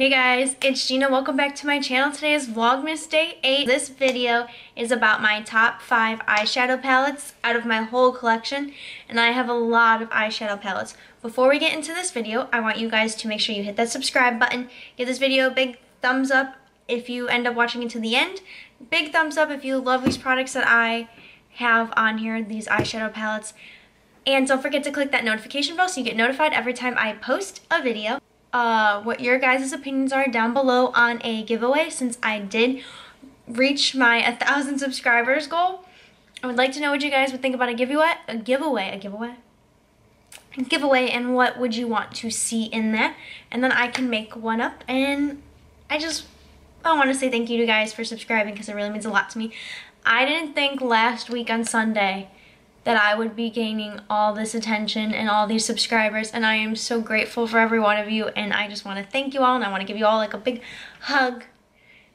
Hey guys, it's Gina. Welcome back to my channel. Today is Vlogmas Day 8. This video is about my top 5 eyeshadow palettes out of my whole collection, and I have a lot of eyeshadow palettes. Before we get into this video, I want you guys to make sure you hit that subscribe button. Give this video a big thumbs up if you end up watching it to the end. Big thumbs up if you love these products that I have on here, these eyeshadow palettes. And don't forget to click that notification bell so you get notified every time I post a video. What your guys' opinions are down below on a giveaway, since I did reach my 1,000 subscribers goal. I would like to know what you guys would think about a giveaway, and what would you want to see in that, and then I can make one up. And I want to say thank you to you guys for subscribing, because it really means a lot to me. I didn't think last week on Sunday that I would be gaining all this attention and all these subscribers, and I am so grateful for every one of you, and I just want to thank you all, and I want to give you all like a big hug.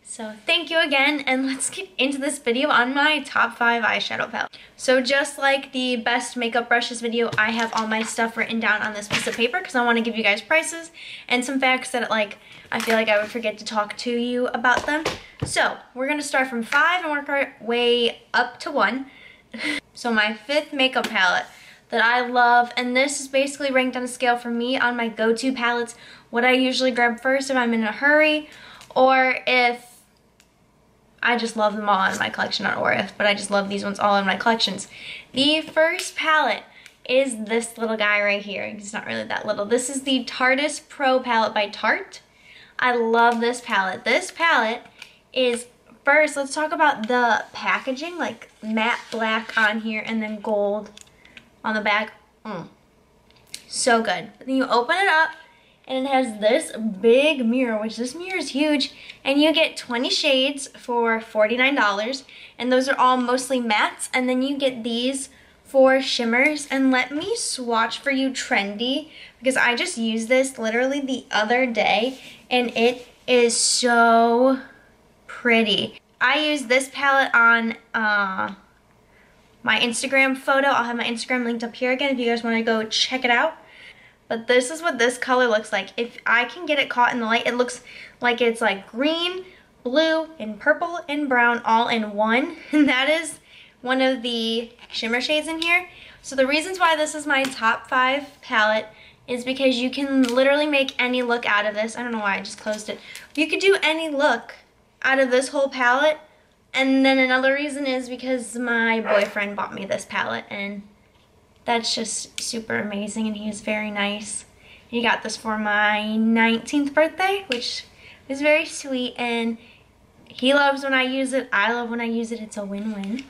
So thank you again, and let's get into this video on my top 5 eyeshadow palette. So just like the best makeup brushes video, I have all my stuff written down on this piece of paper because I want to give you guys prices and some facts that I feel like I would forget to talk to you about them. So we're going to start from 5 and work our way up to 1. So my 5th makeup palette that I love, and this is basically ranked on a scale for me on my go-to palettes, what I usually grab first if I'm in a hurry, or if I just love them all in my collection, not or if, but I just love these ones all in my collections. The first palette is this little guy right here. It's not really that little. This is the Tarteist Pro palette by Tarte. I love this palette. This palette is, first, let's talk about the packaging, like matte black on here and then gold on the back. So good. But then you open it up and it has this big mirror, which this mirror is huge, and you get 20 shades for $49, and those are all mostly mattes, and then you get these for shimmers. And let me swatch for you Trendy, because I just used this literally the other day and it is so pretty. I used this palette on my Instagram photo. I'll have my Instagram linked up here again if you guys want to go check it out. But this is what this color looks like. If I can get it caught in the light, it looks like it's like green, blue, and purple and brown all in one. And that is one of the shimmer shades in here. So the reasons why this is my top 5 palette is because you can literally make any look out of this. I don't know why I just closed it. You could do any look out of this whole palette. And then another reason is because my boyfriend bought me this palette, and that's just super amazing, and he is very nice. He got this for my 19th birthday, which is very sweet, and he loves when I use it. I love when I use it. It's a win-win.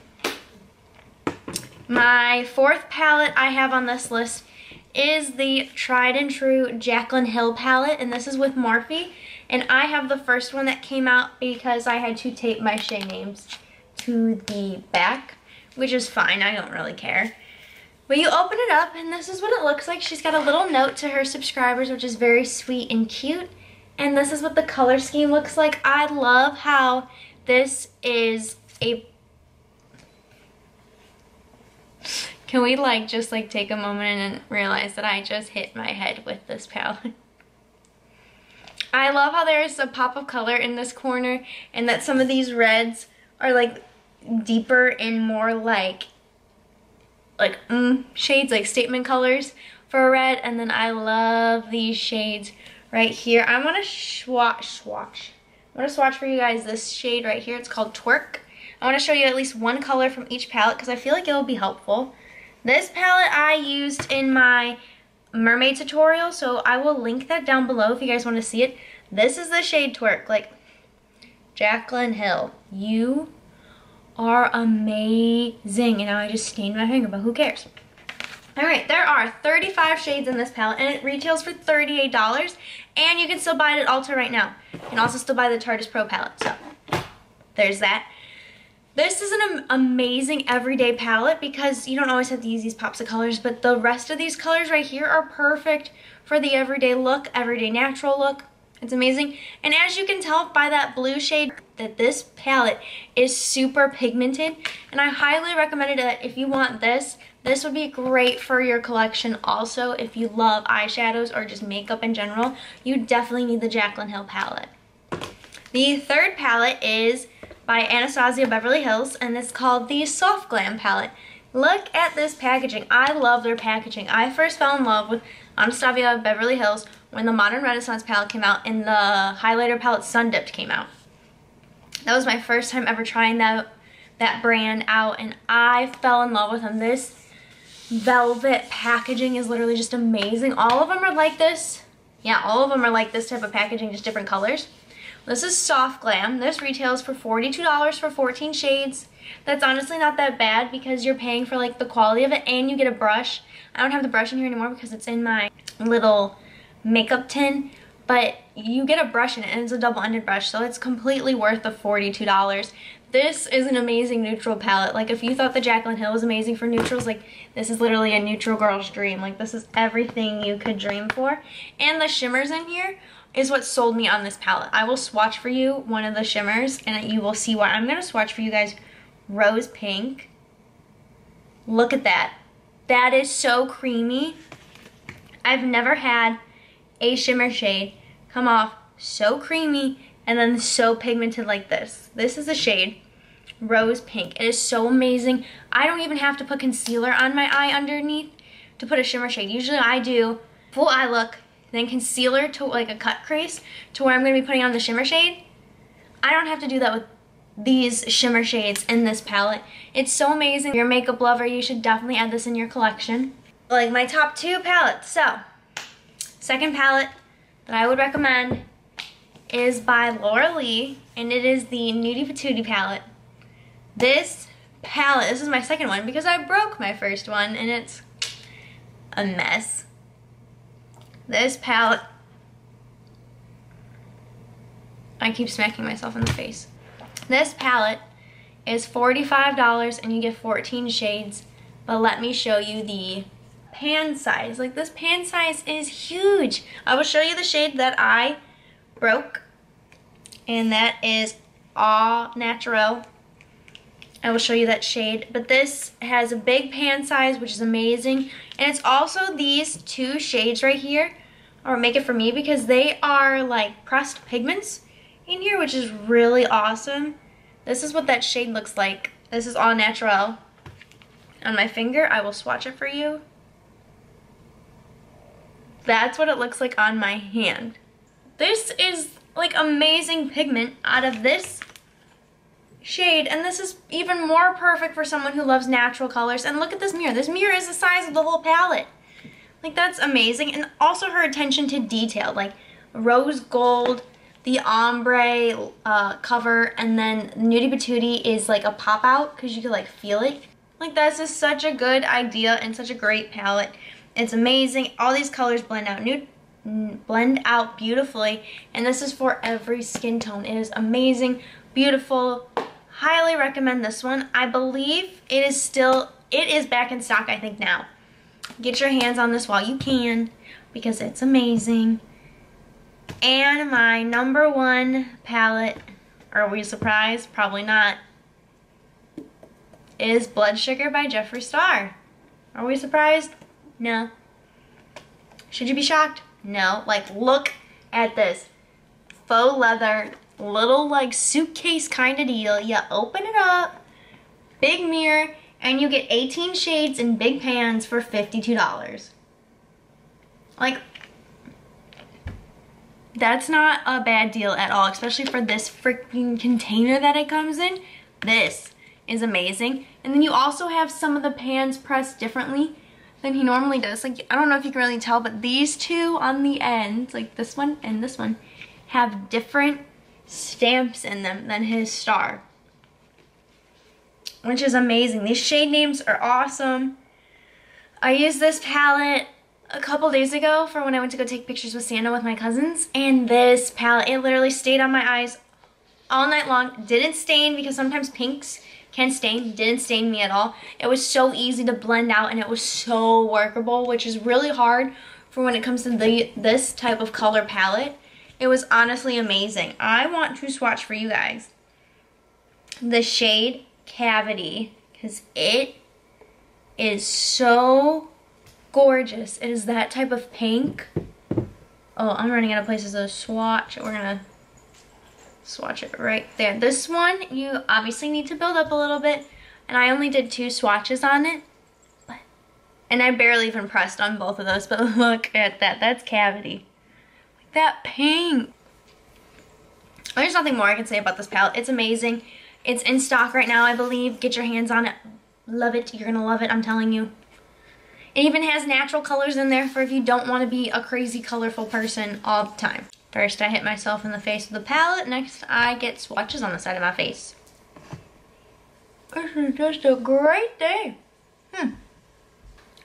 My 4th palette I have on this list is the tried and true Jaclyn Hill palette, and this is with Morphe. And I have the first one that came out because I had to tape my shade names to the back, which is fine, I don't really care. But you open it up and this is what it looks like. She's got a little note to her subscribers, which is very sweet and cute. And this is what the color scheme looks like. I love how this is a... Can we just take a moment and realize that I just hit my head with this palette? I love how there's a pop of color in this corner, and that some of these reds are deeper and more shades, like statement colors for a red. And then I love these shades right here. I want to swatch for you guys this shade right here. It's called Twerk. I want to show you at least one color from each palette because I feel like it'll be helpful. This palette I used in my Mermaid tutorial, so I will link that down below if you guys want to see it. This is the shade Twerk. Jaclyn Hill, you are amazing. And now I just stained my finger, but who cares? Alright, there are 35 shades in this palette, and it retails for $38, and you can still buy it at Ulta right now. You can also still buy the Tarteist Pro palette, so there's that. This is an amazing everyday palette because you don't always have to use these pops of colors, but the rest of these colors right here are perfect for the everyday look, everyday natural look. It's amazing. And as you can tell by that blue shade, that this palette is super pigmented, and I highly recommend it that if you want this, This would be great for your collection also if you love eyeshadows or just makeup in general. You definitely need the Jaclyn Hill palette. The third palette is by Anastasia Beverly Hills, and it's called the Soft Glam palette. Look at this packaging. I love their packaging. I first fell in love with Anastasia Beverly Hills when the Modern Renaissance palette came out and the highlighter palette Sun Dipped came out. That was my first time ever trying that brand out, and I fell in love with them. This velvet packaging is literally just amazing. All of them are like this. Yeah, all of them are like this type of packaging, just different colors. This is Soft Glam. This retails for $42 for 14 shades. That's honestly not that bad because you're paying for like the quality of it, and you get a brush. I don't have the brush in here anymore because it's in my little makeup tin, but you get a brush in it, and it's a double-ended brush, so it's completely worth the $42. This is an amazing neutral palette. Like, if you thought the Jaclyn Hill was amazing for neutrals, like, this is literally a neutral girl's dream. Like, this is everything you could dream for. And the shimmers in here is what sold me on this palette. I will swatch for you one of the shimmers, and you will see why. I'm going to swatch for you guys Rose Pink. Look at that. That is so creamy. I've never had a shimmer shade come off so creamy and then so pigmented like this. This is the shade Rose Pink. It is so amazing. I don't even have to put concealer on my eye underneath to put a shimmer shade. Usually I do full eye look, then concealer to like a cut crease to where I'm going to be putting on the shimmer shade. I don't have to do that with these shimmer shades in this palette. It's so amazing. If you're a makeup lover, you should definitely add this in your collection. Like my top two palettes. So, second palette that I would recommend is by Laura Lee, and it is the Nudie Patootie palette. This palette, this is my second one because I broke my first one and it's a mess. This palette, I keep smacking myself in the face. This palette is $45 and you get 14 shades, but let me show you the pan size. Like, this pan size is huge. I will show you the shade that I broke, and that is Au Naturel. I will show you that shade, but this has a big pan size, which is amazing, and it's also these two shades right here are Make It For Me because they are like pressed pigments in here, which is really awesome. This is what that shade looks like. This is Au Naturel. On my finger, I will swatch it for you. That's what it looks like on my hand. This is like amazing pigment out of this shade, and this is even more perfect for someone who loves natural colors. And look at this mirror. This mirror is the size of the whole palette. Like, that's amazing. And also her attention to detail, like rose gold, the ombre cover, and then Nudie Patootie is like a pop out because you could like feel it. Like, that's just such a good idea and such a great palette. It's amazing. All these colors blend out beautifully, and this is for every skin tone. It is amazing, beautiful. Highly recommend this one. I believe it is back in stock, I think, now. Get your hands on this while you can because it's amazing. And my number one palette, are we surprised? Probably not, is Blood Sugar by Jeffree Star. Are we surprised? No. Should you be shocked? No. Like, look at this faux leather little like suitcase kind of deal. You open it up, big mirror, and you get 18 shades in big pans for $52. Like, that's not a bad deal at all, especially for this freaking container that it comes in. This is amazing. And then you also have some of the pans pressed differently than he normally does. Like, I don't know if you can really tell, but these two on the ends, like this one and this one, have different stamps in them than his star, which is amazing. These shade names are awesome. I used this palette a couple days ago for when I went to go take pictures with Santa with my cousins, and this palette, it literally stayed on my eyes all night long. Didn't stain, because sometimes pinks can stain. Didn't stain me at all. It was so easy to blend out, and it was so workable, which is really hard for when it comes to this type of color palette. It was honestly amazing. I want to swatch for you guys the shade Cavity, because it is so gorgeous. It is that type of pink. Oh, I'm running out of places to swatch. We're gonna swatch it right there. This one, you obviously need to build up a little bit, and I only did 2 swatches on it. And I barely even pressed on both of those, but look at that. That's cavity. Like that pink. There's nothing more I can say about this palette. It's amazing. It's in stock right now, I believe. Get your hands on it. Love it. You're gonna love it, I'm telling you. It even has natural colors in there for if you don't want to be a crazy colorful person all the time. First, I hit myself in the face with the palette. Next, I get swatches on the side of my face. This is just a great day.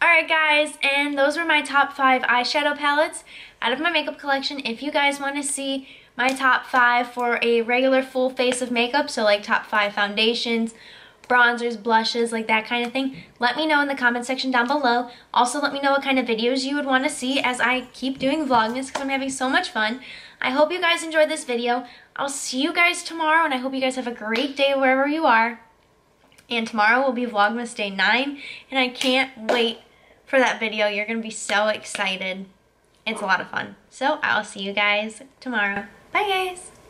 Alright guys, and those were my top 5 eyeshadow palettes out of my makeup collection. If you guys want to see my top 5 for a regular full face of makeup, so like top 5 foundations, bronzers, blushes, like that kind of thing, let me know in the comment section down below. Also, let me know what kind of videos you would want to see as I keep doing Vlogmas because I'm having so much fun. I hope you guys enjoyed this video. I'll see you guys tomorrow, and I hope you guys have a great day wherever you are. And tomorrow will be Vlogmas day 9, and I can't wait for that video. You're going to be so excited. It's a lot of fun. So I'll see you guys tomorrow. Bye guys.